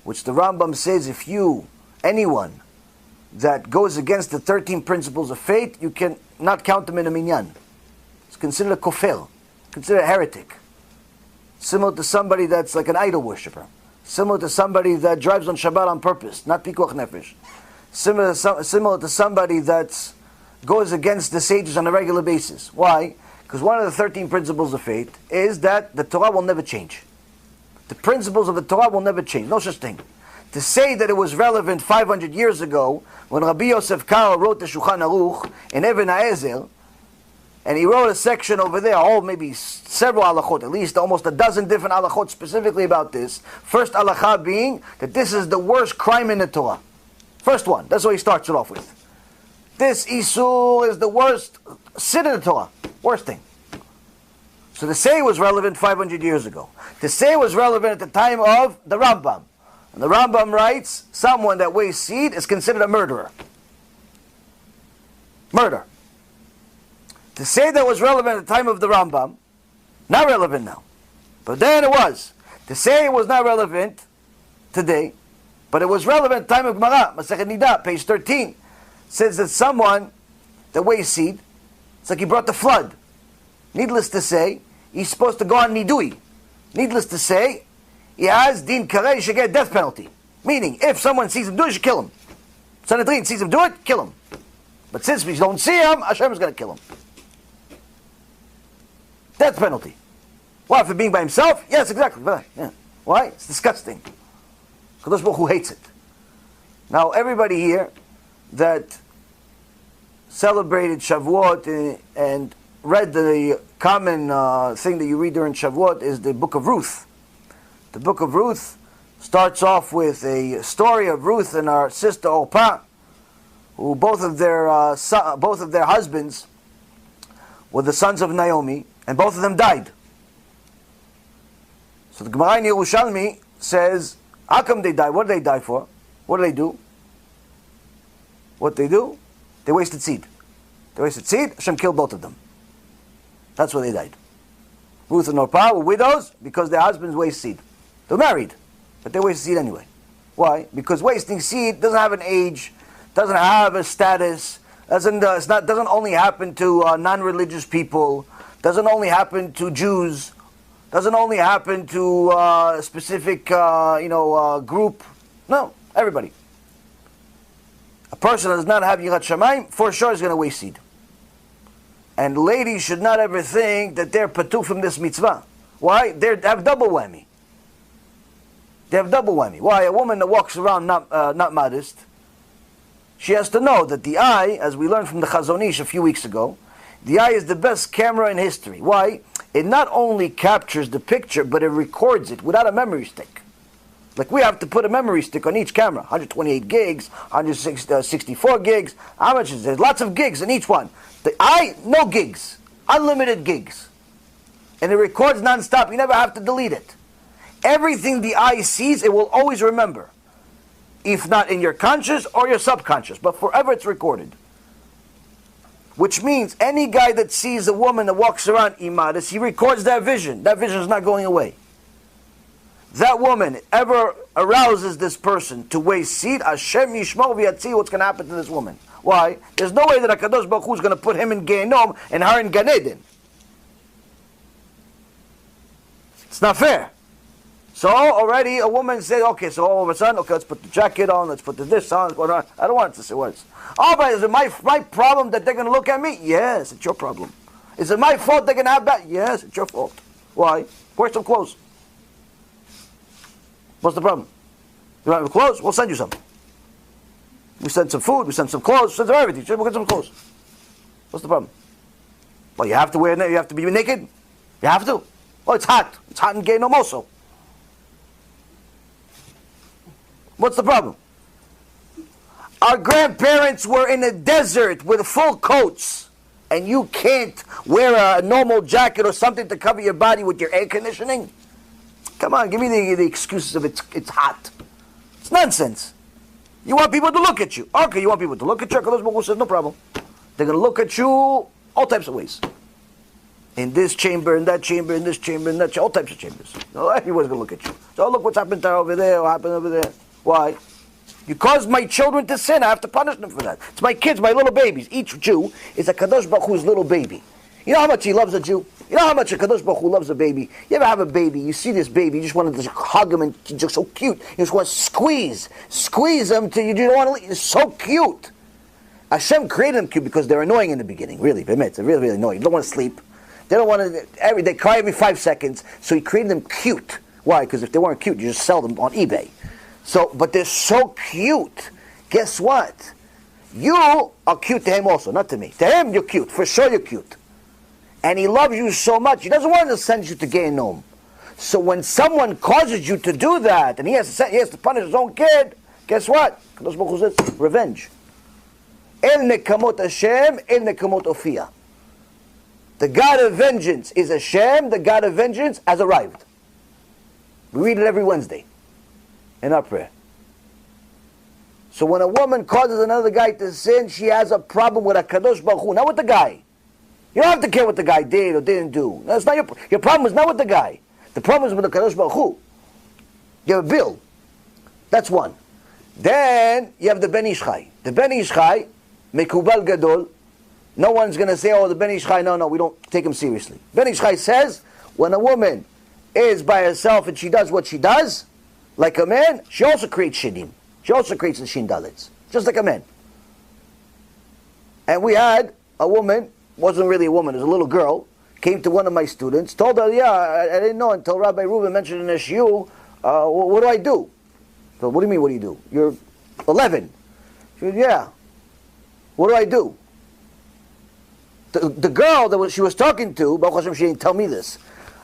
which the Rambam says anyone that goes against the 13 principles of faith, you can not count them in a minyan. It's considered a kofel, considered a heretic. Similar to somebody that's like an idol worshiper. Similar to somebody that drives on Shabbat on purpose, not pikuach nefesh. Similar to somebody that goes against the sages on a regular basis. Why? Because one of the 13 principles of faith is that the Torah will never change. The principles of the Torah will never change. No such thing. To say that it was relevant 500 years ago, when Rabbi Yosef Karo wrote the Shulchan Aruch in Even HaEzel, and he wrote a section over there, maybe several halachot, at least almost a dozen different halachot specifically about this. First halacha being that this is the worst crime in the Torah. First one. That's what he starts it off with. This Isur is the worst sin in the Torah. Worst thing. So to say it was relevant 500 years ago. To say it was relevant at the time of the Rambam. And the Rambam writes, someone that weighs seed is considered a murderer. Murder. To say that was relevant at the time of the Rambam, not relevant now. But then it was. To say it was not relevant today, but it was relevant at the time of Gemara, Masechet Nida, page 13, says that someone that weighs seed, it's like he brought the flood. Needless to say, he's supposed to go on nidui. Needless to say, he has din kareh, he should get a death penalty. Meaning, if someone sees him do it, he should kill him. Sanhedrin sees him do it, kill him. But since we don't see him, Hashem is going to kill him. Death penalty. Why? For being by himself? Yes, exactly. Yeah. Why? It's disgusting. Kadosh Baruch Hu hates it. Now, everybody here that celebrated Shavuot and read the common thing that you read during Shavuot is the book of Ruth. The book of Ruth starts off with a story of Ruth and our sister Orpah, who both of their husbands were the sons of Naomi, and both of them died. So the Gemara in Yerushalmi says, how come they died? What did they die for? What did they do? What they do? They wasted seed. They wasted seed, Hashem killed both of them. That's why they died. Ruth and Orpah were widows because their husbands wasted seed. They're married, but they wasted seed anyway. Why? Because wasting seed doesn't have an age, doesn't have a status, doesn't only happen to non-religious people, doesn't only happen to Jews, doesn't only happen to a specific group. No, everybody. A person that does not have Yirat Shamayim, for sure is going to waste seed. And ladies should not ever think that they're patu from this mitzvah. Why? They have double whammy. They have double whammy. Why? A woman that walks around not modest, she has to know that the eye, as we learned from the Chazon Ish a few weeks ago, the eye is the best camera in history. Why? It not only captures the picture, but it records it without a memory stick. Like we have to put a memory stick on each camera. 128 gigs, 164 gigs. How much is there? Lots of gigs in each one. The eye, no gigs. Unlimited gigs. And it records non-stop. You never have to delete it. Everything the eye sees, it will always remember. If not in your conscious or your subconscious. But forever it's recorded. Which means any guy that sees a woman that walks around immodest, he records that vision. That vision is not going away. That woman ever arouses this person to waste seed, Hashem Yishmor v'Yatzi, what's going to happen to this woman? Why? There's no way that HaKadosh Baruch Hu is going to put him in Gehenom and her in Gan Eden. It's not fair. So already a woman said, okay, so all of a sudden, okay, let's put the jacket on, let's put this on, I don't want to say words. Oh, but is it my problem that they're going to look at me? Yes, it's your problem. Is it my fault they're going to have that? Yes, it's your fault. Why? Wear some clothes. What's the problem? You don't have clothes? We'll send you some. We send some food, we send some clothes, we send some everything. We'll get some clothes. What's the problem? Well, you have to you have to be naked? You have to? Oh, it's hot. It's hot in Gehenom also. What's the problem? Our grandparents were in a desert with full coats, and you can't wear a normal jacket or something to cover your body with your air conditioning? Come on, give me the excuses of it's hot. It's nonsense. You want people to look at you. Okay, you want people to look at you? HaKadosh Baruch Hu says, no problem. They're going to look at you all types of ways. in this chamber, in that chamber, in this chamber, in that chamber, all types of chambers. No, everyone's going to look at you. So look what's happened to her over there, what happened over there. Why? You caused my children to sin. I have to punish them for that. It's my kids, my little babies. Each Jew is a Kadosh Baruch Hu's little baby. You know how much he loves a Jew? You know how much a Kadosh Baruch Hu loves a baby? You ever have a baby, you see this baby, you just want to just hug him and he's just so cute. You just want to squeeze him till you don't want to leave. It's so cute. Hashem created them cute because they're annoying in the beginning. Really, they're really, really annoying. They don't want to sleep. They don't want to, they cry every 5 seconds. So he created them cute. Why? Because if they weren't cute, you just sell them on eBay. So, but they're so cute. Guess what? You are cute to him also, not to me. To him, you're cute. For sure you're cute. And he loves you so much, he doesn't want to send you to Gehinnom. So when someone causes you to do that, and he has to punish his own kid, guess what? Kadosh Baruch Hu says, revenge. El nekamot Hashem, el nekamot Ophia. The God of vengeance is Hashem, the God of vengeance has arrived. We read it every Wednesday in our prayer. So when a woman causes another guy to sin, she has a problem with a Kadosh Baruch Hu, not with the guy. You don't have to care what the guy did or didn't do. That's not your problem is not with the guy. The problem is with the Kadosh Baruch Hu. You have a bill. That's one. Then you have the Ben Ish Chai. The Ben Ish Chai, Mekubal Gadol. No one's going to say, oh, the Ben Ish Chai, no, we don't take him seriously. Ben Ish Chai says, when a woman is by herself and she does what she does, like a man, she also creates Shidim. She also creates the Shin Dalits. Just like a man. And we had a woman, wasn't really a woman, it was a little girl, came to one of my students, told her, yeah, I didn't know until Rabbi Reuven mentioned in the Shiur, what do I do? So, what do you mean, what do you do? You're 11. She said, yeah. What do I do? The girl that she was talking to, Baruch Hashem, she didn't tell me this.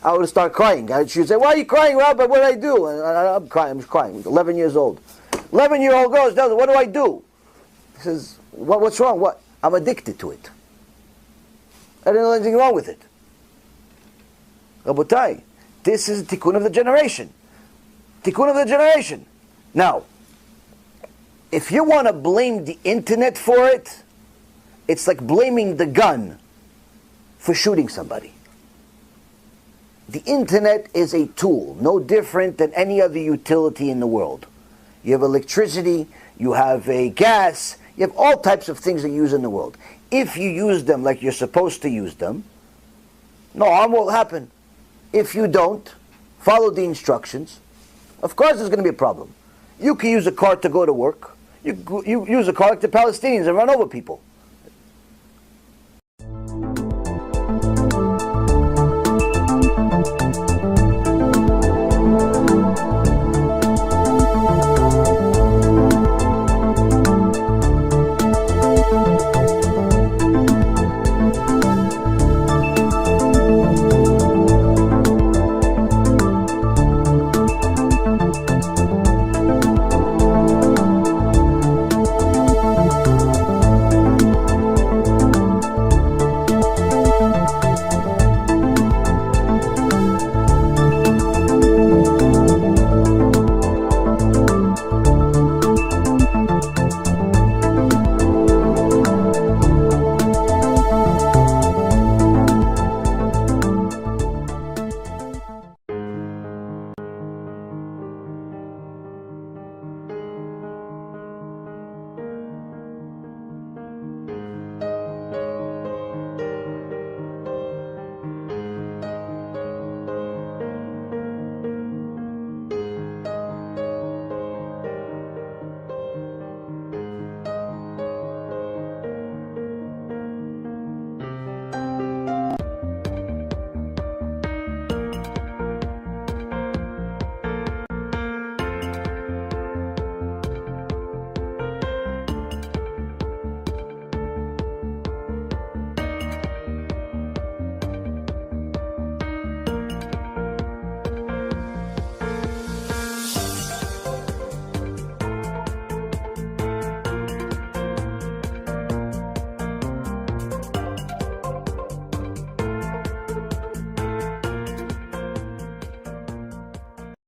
I would start crying. She would say, why are you crying, Rabbi? What do I do? And I'm crying. 11 years old. 11-year-old girl tells her, what do I do? He says, what's wrong? What? I'm addicted to it. I didn't know anything wrong with it. Rabotai, this is the TIKKUN of the generation. TIKKUN of the generation. Now, if you want to blame the internet for it, it's like blaming the gun for shooting somebody. The internet is a tool, no different than any other utility in the world. You have electricity, you have a gas, you have all types of things that you use in the world. If you use them like you're supposed to use them, no harm will happen. If you don't, follow the instructions, of course there's going to be a problem. You can use a car to go to work. You use a car like the Palestinians and run over people.